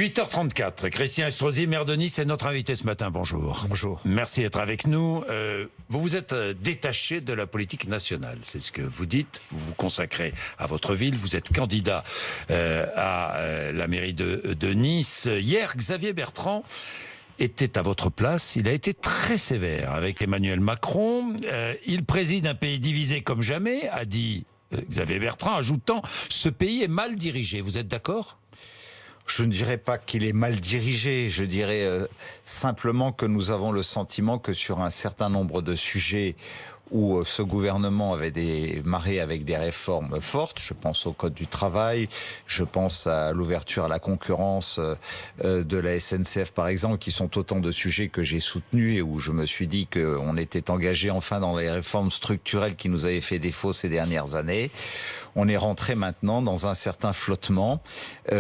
8h34, Christian Estrosi, maire de Nice, est notre invité ce matin. Bonjour. Bonjour. Merci d'être avec nous. Vous vous êtes détaché de la politique nationale, c'est ce que vous dites. Vous vous consacrez à votre ville. Vous êtes candidat à la mairie de Nice. Hier, Xavier Bertrand était à votre place. Il a été très sévère avec Emmanuel Macron. Il préside un pays divisé comme jamais, a dit Xavier Bertrand, ajoutant « Ce pays est mal dirigé ». Vous êtes d'accord ? Je ne dirais pas qu'il est mal dirigé, je dirais simplement que nous avons le sentiment que sur un certain nombre de sujets où ce gouvernement avait démarré avec des réformes fortes, je pense au Code du travail, je pense à l'ouverture à la concurrence de la SNCF par exemple, qui sont autant de sujets que j'ai soutenus et où je me suis dit qu'on était engagé enfin dans les réformes structurelles qui nous avaient fait défaut ces dernières années. On est rentré maintenant dans un certain flottement où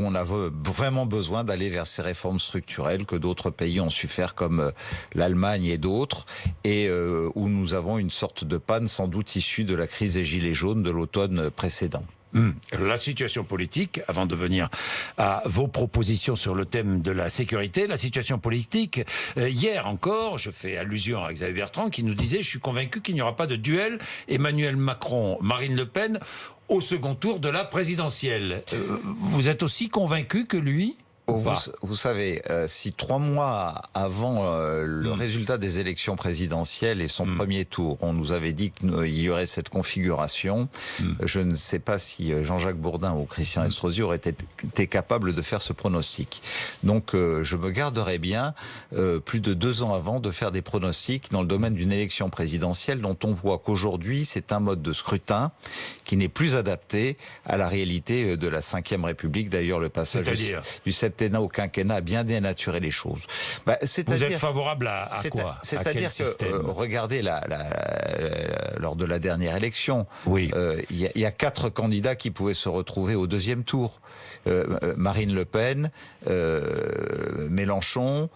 on a vraiment besoin d'aller vers ces réformes structurelles que d'autres pays ont su faire comme l'Allemagne et d'autres, et où nous avons une sorte de panne sans doute issue de la crise des Gilets jaunes de l'automne précédent. La situation politique, avant de venir à vos propositions sur le thème de la sécurité, la situation politique, hier encore, je fais allusion à Xavier Bertrand qui nous disait « Je suis convaincu qu'il n'y aura pas de duel Emmanuel Macron-Marine Le Pen au second tour de la présidentielle ». Vous êtes aussi convaincu que lui ? Vous savez, si 3 mois avant le résultat des élections présidentielles et son premier tour, on nous avait dit qu'il y aurait cette configuration, je ne sais pas si Jean-Jacques Bourdin ou Christian Estrosi auraient été capables de faire ce pronostic. Donc je me garderais bien, plus de 2 ans avant, de faire des pronostics dans le domaine d'une élection présidentielle dont on voit qu'aujourd'hui c'est un mode de scrutin qui n'est plus adapté à la réalité de la Ve République. D'ailleurs, le passage du septennat au quinquennat a bien dénaturé les choses. Vous êtes favorable à quoi ? C'est-à-dire que, regardez, lors de la dernière élection, il y a 4 candidats qui pouvaient se retrouver au deuxième tour. Marine Le Pen, Mélenchon,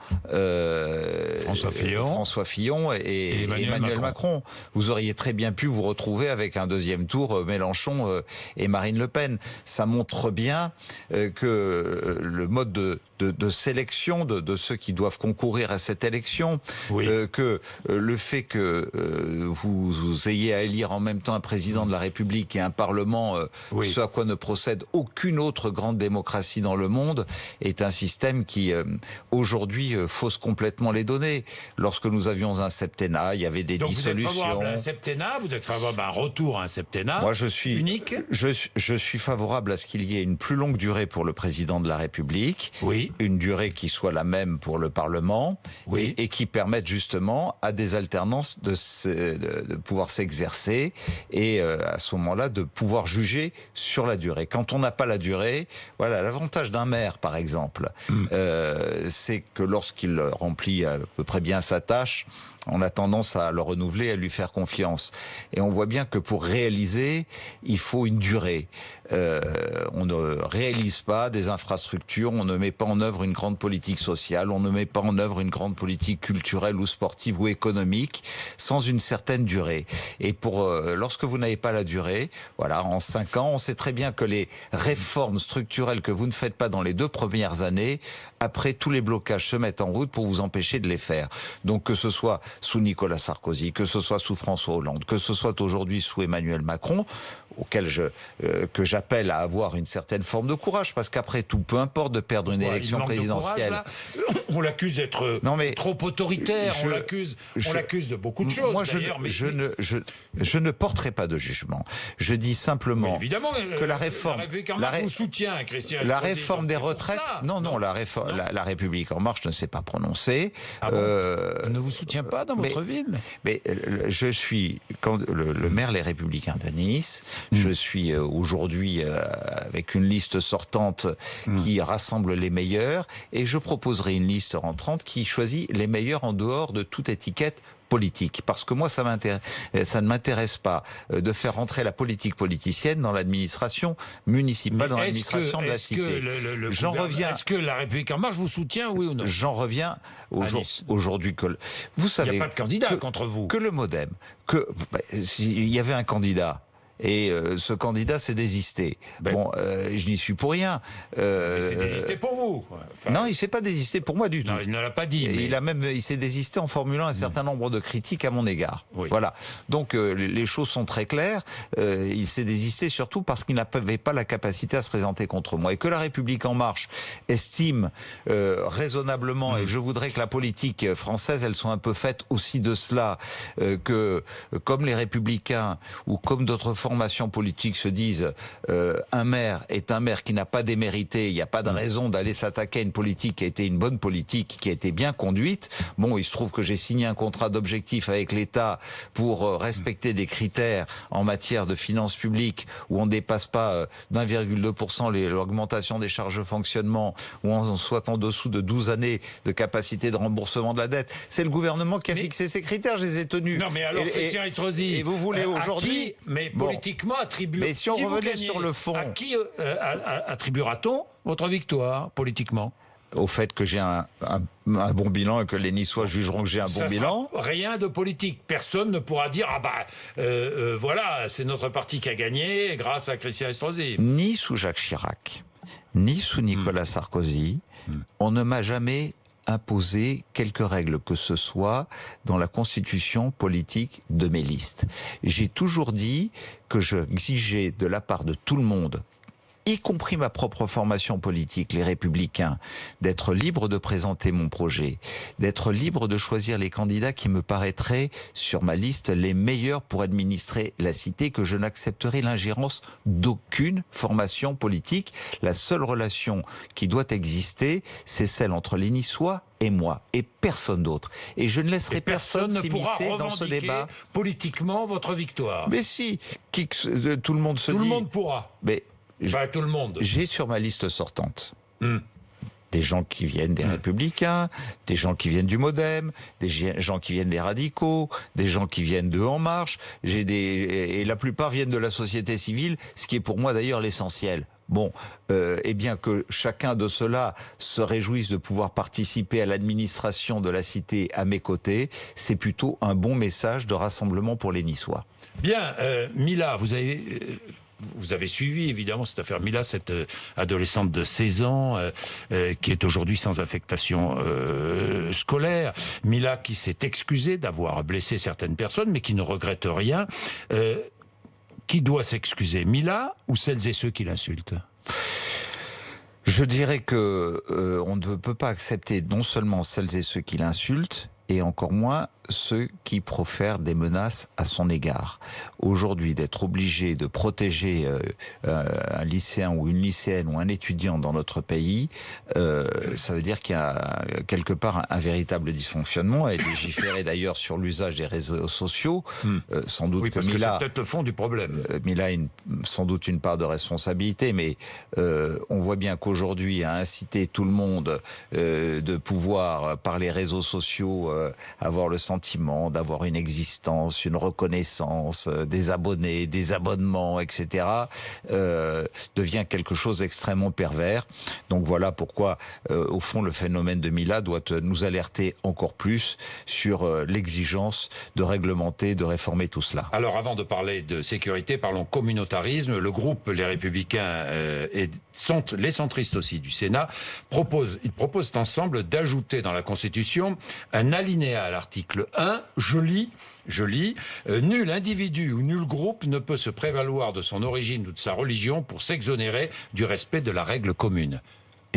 François Fillon et Emmanuel Macron. Vous auriez très bien pu vous retrouver avec un deuxième tour Mélenchon et Marine Le Pen. Ça montre bien que le mode de sélection de ceux qui doivent concourir à cette élection, que le fait que vous ayez à élire en même temps un président de la République et un Parlement, ce à quoi ne procède aucune autre grande démocratie dans le monde, est un système qui aujourd'hui fausse complètement les données. Lorsque nous avions un septennat, il y avait des dissolutions. Vous êtes favorable à un septennat, vous êtes favorable à un retour à un septennat. Moi, je suis unique. Je suis favorable à ce qu'il y ait une plus longue durée pour le président de la République. Une durée qui soit la même pour le Parlement, et qui permette justement à des alternances de pouvoir s'exercer et à ce moment-là de pouvoir juger sur la durée. Quand on n'a pas la durée, voilà, l'avantage d'un maire par exemple, c'est que lorsqu'il remplit à peu près bien sa tâche, on a tendance à le renouveler, à lui faire confiance. Et on voit bien que pour réaliser, il faut une durée. On ne réalise pas des infrastructures, on ne met pas en œuvre une grande politique sociale, on ne met pas en œuvre une grande politique culturelle ou sportive ou économique sans une certaine durée. Et lorsque vous n'avez pas la durée, voilà, en 5 ans, on sait très bien que les réformes structurelles que vous ne faites pas dans les 2 premières années, après tous les blocages se mettent en route pour vous empêcher de les faire. Donc que ce soit sous Nicolas Sarkozy, que ce soit sous François Hollande, que ce soit aujourd'hui sous Emmanuel Macron, auquel que j'appelle à avoir une certaine forme de courage, parce qu'après tout, peu importe de perdre une élection présidentielle. On l'accuse d'être trop autoritaire, on l'accuse de beaucoup de choses. Moi, je ne porterai pas de jugement. Je dis simplement que la réforme, la réforme des retraites, la République en marche ne s'est pas prononcée. Elle ne vous soutient pas dans votre ville ? Mais je suis le maire Les Républicains de Nice. Je suis aujourd'hui avec une liste sortante qui rassemble les meilleurs, et je proposerai une liste rentrante qui choisit les meilleurs en dehors de toute étiquette politique. Parce que moi, ça ne m'intéresse pas de faire rentrer la politique politicienne dans l'administration municipale, dans l'administration de la cité. J'en reviens. Est-ce que la République en marche vous soutient, oui ou non ? J'en reviens aujourd'hui que vous savez. Il n'y a pas de candidat contre vous. Que le MoDem, s'il y avait un candidat, Et ce candidat s'est désisté. Bon, je n'y suis pour rien. Il s'est désisté pour vous. Enfin, non, il s'est pas désisté pour moi du tout. Non, il ne l'a pas dit. Mais... Il s'est désisté en formulant un certain nombre de critiques à mon égard. Oui. Voilà. Donc les choses sont très claires. Il s'est désisté surtout parce qu'il n'avait pas la capacité à se présenter contre moi. Et que La République En Marche estime raisonnablement, et je voudrais que la politique française, elle soit un peu faite aussi de cela, que comme les Républicains ou comme d'autres formations politiques se disent un maire est un maire qui n'a pas démérité, il n'y a pas de raison d'aller s'attaquer à une politique qui a été une bonne politique, qui a été bien conduite. Bon, il se trouve que j'ai signé un contrat d'objectif avec l'État pour respecter des critères en matière de finances publiques où on ne dépasse pas d'1,2% l'augmentation des charges de fonctionnement, où on soit en dessous de 12 années de capacité de remboursement de la dette. C'est le gouvernement qui a fixé ces critères, je les ai tenus. Non mais alors Christian Estrosi, et vous voulez aujourd'hui... Mais politiquement attribuer... Mais si on revenait sur le fond... À qui attribuera-t-on votre victoire politiquement ? Au fait que j'ai un bon bilan et que les Niçois jugeront que j'ai un bon bilan. Rien de politique. Personne ne pourra dire voilà, c'est notre parti qui a gagné grâce à Christian Estrosi. Ni sous Jacques Chirac, ni sous Nicolas Sarkozy, on ne m'a jamais imposer quelques règles que ce soit dans la constitution politique de mes listes. J'ai toujours dit que j'exigeais de la part de tout le monde, y compris ma propre formation politique, les Républicains, d'être libre de présenter mon projet, d'être libre de choisir les candidats qui me paraîtraient sur ma liste les meilleurs pour administrer la cité, que je n'accepterai l'ingérence d'aucune formation politique. La seule relation qui doit exister, c'est celle entre les Niçois et moi, et personne d'autre. Et je ne laisserai personne s'immiscer dans ce débat. Politiquement, votre victoire. Mais si, tout le monde se dit... Tout le monde pourra. Mais tout le monde. J'ai sur ma liste sortante des gens qui viennent des Républicains, des gens qui viennent du MoDem, des gens qui viennent des radicaux, des gens qui viennent de En Marche, et la plupart viennent de la société civile, ce qui est pour moi d'ailleurs l'essentiel. Bon, eh bien que chacun de ceux-là se réjouisse de pouvoir participer à l'administration de la cité à mes côtés, c'est plutôt un bon message de rassemblement pour les Niçois. Bien, Mila, vous avez suivi évidemment cette affaire Mila, cette adolescente de 16 ans qui est aujourd'hui sans affectation scolaire. Mila qui s'est excusée d'avoir blessé certaines personnes mais qui ne regrette rien. Qui doit s'excuser, Mila ou celles et ceux qui l'insultent ? Je dirais que on ne peut pas accepter non seulement celles et ceux qui l'insultent, et encore moins ceux qui profèrent des menaces à son égard. Aujourd'hui, d'être obligé de protéger un lycéen ou une lycéenne ou un étudiant dans notre pays, ça veut dire qu'il y a quelque part un véritable dysfonctionnement. Elle est légiférée d'ailleurs sur l'usage des réseaux sociaux. Sans doute parce que c'est peut-être le fond du problème. Mila a sans doute une part de responsabilité, mais on voit bien qu'aujourd'hui, à inciter tout le monde de pouvoir, par les réseaux sociaux, avoir le sentiment d'avoir une existence, une reconnaissance, des abonnés, des abonnements, etc., devient quelque chose d'extrêmement pervers. Donc voilà pourquoi, au fond, le phénomène de Mila doit nous alerter encore plus sur l'exigence de réglementer, de réformer tout cela. Alors avant de parler de sécurité, parlons communautarisme. Le groupe Les Républicains et les centristes aussi du Sénat proposent ensemble d'ajouter dans la Constitution un alinéa à l'article 1, je lis, nul individu ou nul groupe ne peut se prévaloir de son origine ou de sa religion pour s'exonérer du respect de la règle commune.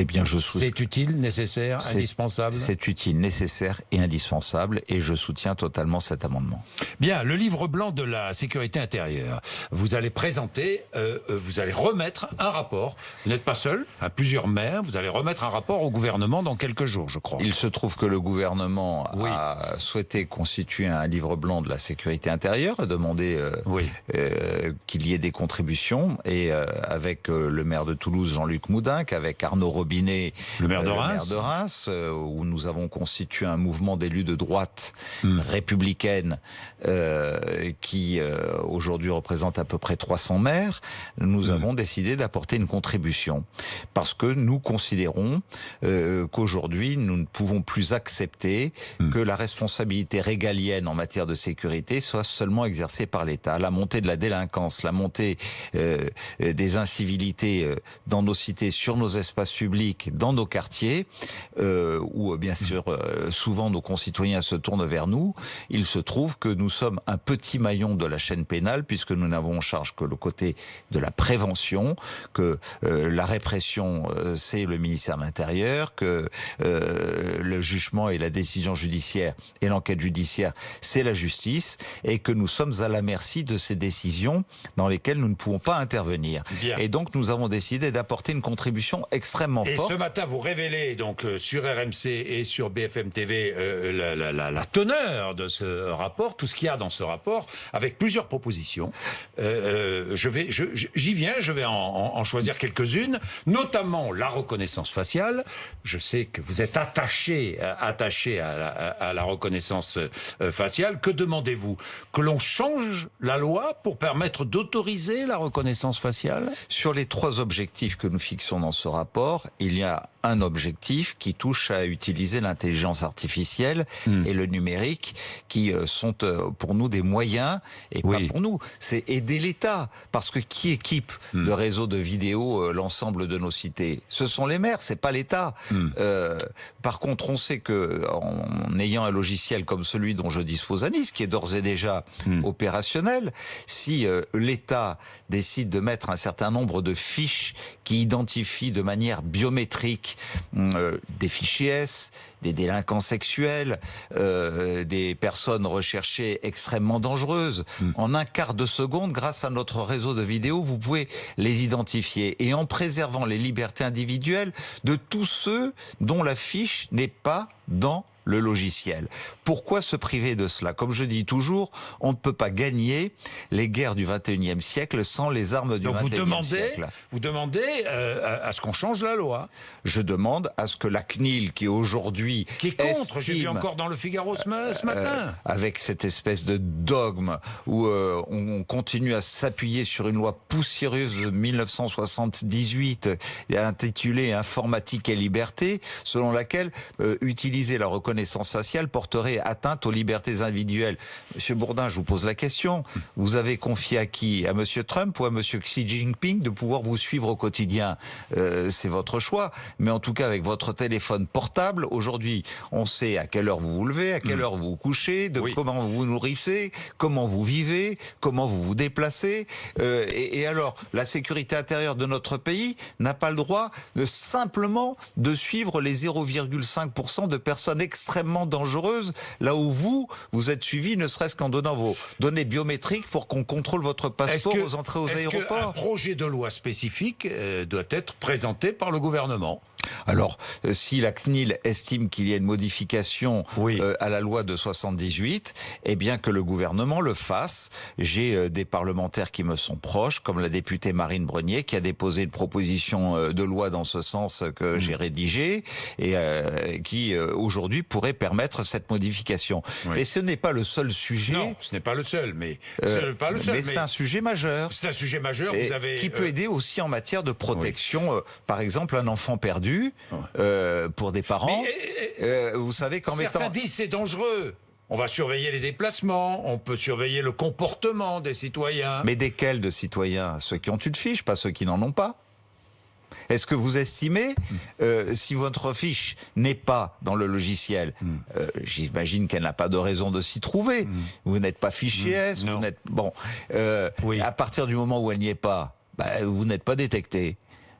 Eh bien, c'est utile, nécessaire, indispensable. C'est utile, nécessaire et indispensable, et je soutiens totalement cet amendement. Bien, le livre blanc de la sécurité intérieure. Vous allez présenter, vous allez remettre un rapport. Vous n'êtes pas seul, à plusieurs maires. Vous allez remettre un rapport au gouvernement dans quelques jours, je crois. Il se trouve que le gouvernement a souhaité constituer un livre blanc de la sécurité intérieure, demander qu'il y ait des contributions, et avec le maire de Toulouse, Jean-Luc Moudenc, avec Arnaud Robert, Robinet, le maire de Reims, où nous avons constitué un mouvement d'élus de droite républicaine qui aujourd'hui représente à peu près 300 maires. Nous avons décidé d'apporter une contribution parce que nous considérons qu'aujourd'hui nous ne pouvons plus accepter que la responsabilité régalienne en matière de sécurité soit seulement exercée par l'État. La montée de la délinquance, la montée des incivilités dans nos cités, sur nos espaces publics, dans nos quartiers, où bien sûr souvent nos concitoyens se tournent vers nous, il se trouve que nous sommes un petit maillon de la chaîne pénale puisque nous n'avons en charge que le côté de la prévention, que la répression c'est le ministère de l'Intérieur, que le jugement et la décision judiciaire et l'enquête judiciaire c'est la justice, et que nous sommes à la merci de ces décisions dans lesquelles nous ne pouvons pas intervenir. Bien. Et donc nous avons décidé d'apporter une contribution extrêmement forte. Et ce matin vous révélez donc sur RMC et sur BFM TV la teneur de ce rapport, tout ce qu'il y a dans ce rapport, avec plusieurs propositions. J'y viens, je vais en choisir quelques-unes, notamment la reconnaissance faciale. Je sais que vous êtes attaché à la reconnaissance faciale. Que demandez-vous? Que l'on change la loi pour permettre d'autoriser la reconnaissance faciale? Sur les 3 objectifs que nous fixons dans ce rapport, il y a un objectif qui touche à utiliser l'intelligence artificielle et le numérique, qui sont pour nous des moyens, et pas pour nous, c'est aider l'État, parce que qui équipe de réseaux de vidéo l'ensemble de nos cités? Ce sont les maires, c'est pas l'État. Par contre, on sait que en ayant un logiciel comme celui dont je dispose à Nice, qui est d'ores et déjà opérationnel, si l'État décide de mettre un certain nombre de fiches qui identifient de manière biométrique des fichiers S, des délinquants sexuels, des personnes recherchées extrêmement dangereuses. En un quart de seconde, grâce à notre réseau de vidéos, vous pouvez les identifier. Et en préservant les libertés individuelles de tous ceux dont la fiche n'est pas dans le logiciel. Pourquoi se priver de cela? Comme je dis toujours, on ne peut pas gagner les guerres du 21e siècle sans les armes du 21e siècle. Vous demandez à ce qu'on change la loi? Je demande à ce que la CNIL, qui aujourd'hui qui est contre, j'ai vu encore dans le Figaro ce matin, avec cette espèce de dogme où on continue à s'appuyer sur une loi poussiéreuse de 1978 intitulée Informatique et liberté, selon laquelle utiliser la reconnaissance faciale porterait atteinte aux libertés individuelles. Monsieur Bourdin, je vous pose la question. Vous avez confié à qui? À Monsieur Trump ou à Monsieur Xi Jinping de pouvoir vous suivre au quotidien? C'est votre choix. Mais en tout cas, avec votre téléphone portable, aujourd'hui, on sait à quelle heure vous vous levez, à quelle heure vous vous couchez, comment vous vous nourrissez, comment vous vivez, comment vous vous déplacez. Et alors, la sécurité intérieure de notre pays n'a pas le droit de simplement de suivre les 0,5% de personnes extrêmement dangereuses, là où vous êtes suivi ne serait-ce qu'en donnant vos données biométriques pour qu'on contrôle votre passeport aux entrées aux aéroports. Un projet de loi spécifique doit être présenté par le gouvernement? Alors, si la CNIL estime qu'il y a une modification à la loi de 78, eh bien que le gouvernement le fasse. J'ai des parlementaires qui me sont proches, comme la députée Marine Brenier, qui a déposé une proposition de loi dans ce sens que j'ai rédigée, et qui aujourd'hui pourrait permettre cette modification. Et ce n'est pas le seul sujet. Non, ce n'est pas le seul, mais c'est un sujet majeur. C'est un sujet majeur. Qui peut aider aussi en matière de protection. Par exemple, un enfant perdu pour des parents. Vous savez qu'en mettant... Certains disent c'est dangereux. On va surveiller les déplacements, on peut surveiller le comportement des citoyens. Mais desquels de citoyens? Ceux qui ont une fiche, pas ceux qui n'en ont pas. Est-ce que vous estimez, si votre fiche n'est pas dans le logiciel, j'imagine qu'elle n'a pas de raison de s'y trouver. Vous n'êtes pas fichier S, vous n'êtes... Bon, à partir du moment où elle n'y est pas, vous n'êtes pas détecté.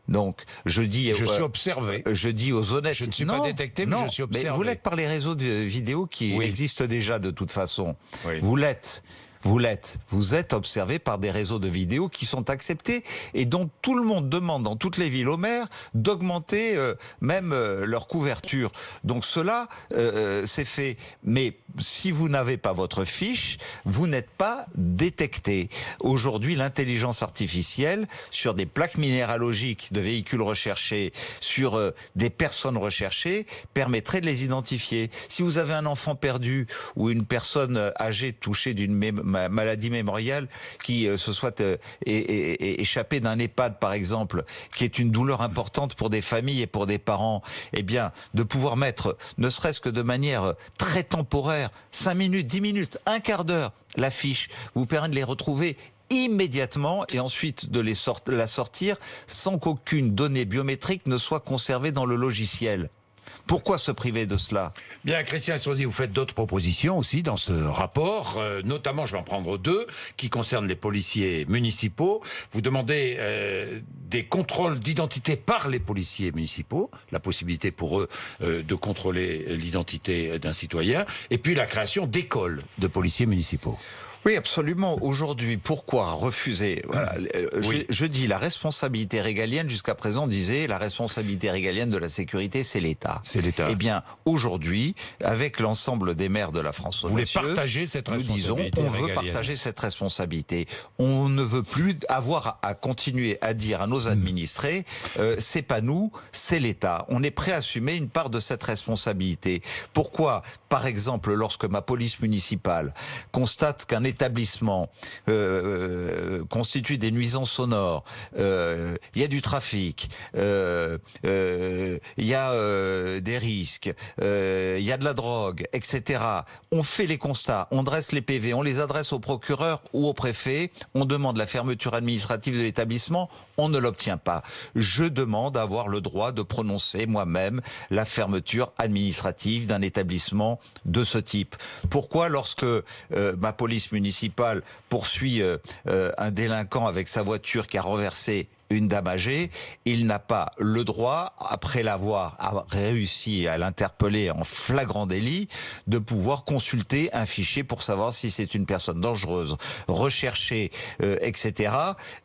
Donc, je suis observé. Je dis aux honnêtes. Je ne suis pas détecté, mais je suis observé. Mais vous l'êtes par les réseaux de vidéos qui existent déjà de toute façon. Vous l'êtes. Vous l'êtes. Vous êtes observé par des réseaux de vidéos qui sont acceptés et dont tout le monde demande dans toutes les villes au maire d'augmenter même leur couverture. Donc cela, c'est fait. Mais si vous n'avez pas votre fiche, vous n'êtes pas détecté. Aujourd'hui, l'intelligence artificielle, sur des plaques minéralogiques de véhicules recherchés, sur des personnes recherchées, permettrait de les identifier. Si vous avez un enfant perdu ou une personne âgée touchée d'une maladie mémorielle qui se soit échappée d'un EHPAD par exemple, qui est une douleur importante pour des familles et pour des parents, eh bien de pouvoir mettre, ne serait-ce que de manière très temporaire, 5 minutes, 10 minutes, un quart d'heure, la fiche vous permet de les retrouver immédiatement et ensuite de la sortir sans qu'aucune donnée biométrique ne soit conservée dans le logiciel. Pourquoi se priver de cela? Bien, Christian Estrosi, vous faites d'autres propositions aussi dans ce rapport, notamment, je vais en prendre 2, qui concernent les policiers municipaux. Vous demandez des contrôles d'identité par les policiers municipaux, la possibilité pour eux de contrôler l'identité d'un citoyen, et puis la création d'écoles de policiers municipaux. Oui, absolument. Aujourd'hui, pourquoi refuser? Voilà, oui. Je dis la responsabilité régalienne, jusqu'à présent, on disait la responsabilité régalienne de la sécurité, c'est l'État. C'est l'État. Eh bien, aujourd'hui, avec l'ensemble des maires de la France audacieuse, vous voulez partager cette responsabilité? Nous disons, on veut partager cette responsabilité. On ne veut plus avoir à continuer à dire à nos administrés, c'est pas nous, c'est l'État. On est prêt à assumer une part de cette responsabilité. Pourquoi? Par exemple, lorsque ma police municipale constate qu'un établissement constitue des nuisances sonores, il y a du trafic, il y a des risques, il y a de la drogue, etc. On fait les constats, on dresse les PV, on les adresse au procureur ou au préfet, on demande la fermeture administrative de l'établissement, on ne l'obtient pas. Je demande à avoir le droit de prononcer moi-même la fermeture administrative d'un établissement de ce type. Pourquoi, lorsque ma police municipale poursuit un délinquant avec sa voiture qui a renversé une dame âgée, il n'a pas le droit, après l'avoir réussi à l'interpeller en flagrant délit, de pouvoir consulter un fichier pour savoir si c'est une personne dangereuse, recherchée, etc.,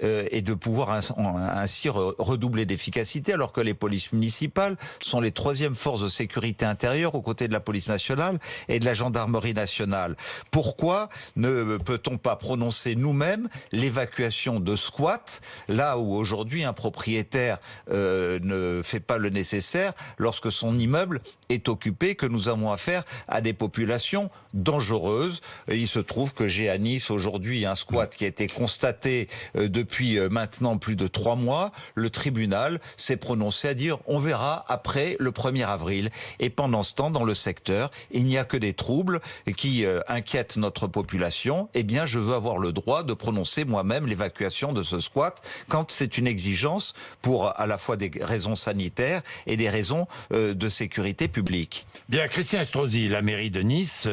et de pouvoir ainsi redoubler d'efficacité, alors que les polices municipales sont les 3e forces de sécurité intérieure aux côtés de la police nationale et de la gendarmerie nationale. Pourquoi ne peut-on pas prononcer nous-mêmes l'évacuation de squats, là où aujourd'hui un propriétaire ne fait pas le nécessaire lorsque son immeuble est occupé, que nous avons affaire à des populations dangereuses. Il se trouve que j'ai à Nice aujourd'hui un squat qui a été constaté depuis maintenant plus de 3 mois. Le tribunal s'est prononcé à dire on verra après le 1er avril. Et pendant ce temps, dans le secteur, il n'y a que des troubles qui inquiètent notre population. Eh bien, je veux avoir le droit de prononcer moi-même l'évacuation de ce squat quand c'est une exigence pour à la fois des raisons sanitaires et des raisons de sécurité publique. Bien, Christian Estrosi, la mairie de Nice,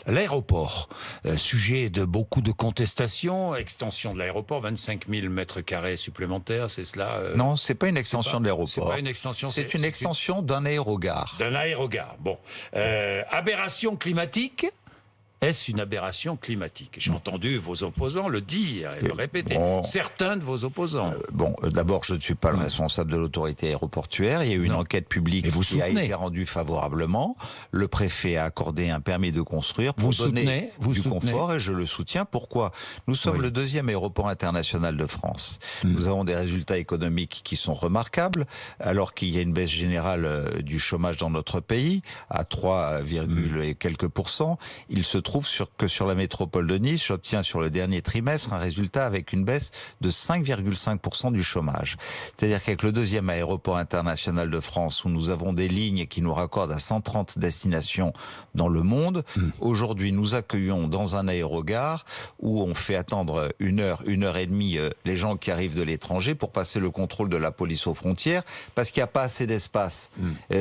l'aéroport, sujet de beaucoup de contestations, extension de l'aéroport, 25 000 mètres carrés supplémentaires, c'est cela? Non, c'est pas une extension de l'aéroport. C'est pas une extension. C'est une extension d'un aérogare. D'un aérogare. Bon, aberration climatique. Est-ce une aberration climatique? J'ai entendu vos opposants le dire et le répéter. Bon, certains de vos opposants. D'abord, je ne suis pas le responsable de l'autorité aéroportuaire. Il y a eu une enquête publique qui a été rendue favorablement. Le préfet a accordé un permis de construire pour donner du confort et je le soutiens. Pourquoi? Nous sommes le 2e aéroport international de France. Nous avons des résultats économiques qui sont remarquables, alors qu'il y a une baisse générale du chômage dans notre pays à 3, et quelques %. Il se trouve que sur la métropole de Nice, j'obtiens sur le dernier trimestre un résultat avec une baisse de 5,5% du chômage. C'est-à-dire qu'avec le 2e aéroport international de France, où nous avons des lignes qui nous raccordent à 130 destinations dans le monde, aujourd'hui nous accueillons dans un aérogare où on fait attendre 1 heure et demie les gens qui arrivent de l'étranger pour passer le contrôle de la police aux frontières, parce qu'il n'y a pas assez d'espace.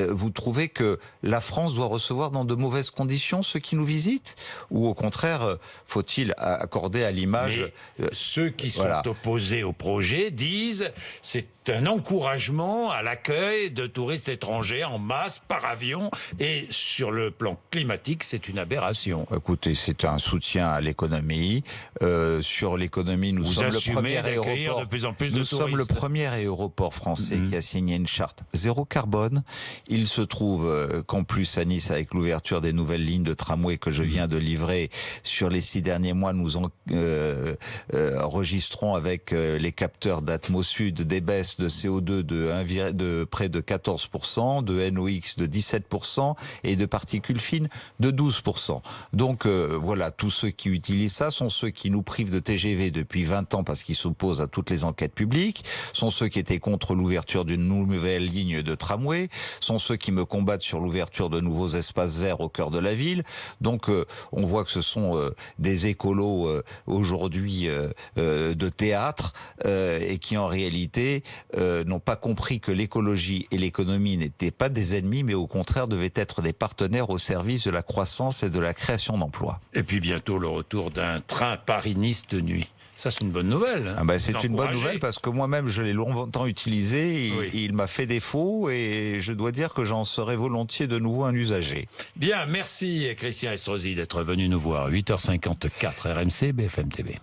Vous trouvez que la France doit recevoir dans de mauvaises conditions ceux qui nous visitent? Ou au contraire, faut-il accorder à l'image... Ceux qui sont opposés au projet disent c'est un encouragement à l'accueil de touristes étrangers en masse par avion, et sur le plan climatique, c'est une aberration. Écoutez, c'est un soutien à l'économie. Sur l'économie, nous sommes le premier aéroport. De plus en plus de nous touristes. sommes le premier aéroport français qui a signé une charte zéro carbone. Il se trouve qu'en plus à Nice, avec l'ouverture des nouvelles lignes de tramway que je viens de livrer, sur les 6 derniers mois, nous enregistrons avec les capteurs d'Atmos Sud des baisses de CO2 de près de 14%, de NOx de 17% et de particules fines de 12%. Donc voilà, tous ceux qui utilisent ça sont ceux qui nous privent de TGV depuis 20 ans parce qu'ils s'opposent à toutes les enquêtes publiques, sont ceux qui étaient contre l'ouverture d'une nouvelle ligne de tramway, sont ceux qui me combattent sur l'ouverture de nouveaux espaces verts au cœur de la ville. Donc on voit que ce sont des écolos aujourd'hui de théâtre et qui en réalité n'ont pas compris que l'écologie et l'économie n'étaient pas des ennemis, mais au contraire devaient être des partenaires au service de la croissance et de la création d'emplois. Et puis bientôt le retour d'un train Paris-Nice de nuit. Ça, c'est une bonne nouvelle. Hein. Ah bah, c'est une bonne nouvelle parce que moi-même, je l'ai longtemps utilisé. Il m'a fait défaut et je dois dire que j'en serais volontiers de nouveau un usager. Bien, merci Christian Estrosi d'être venu nous voir. 8h54 RMC BFM TV.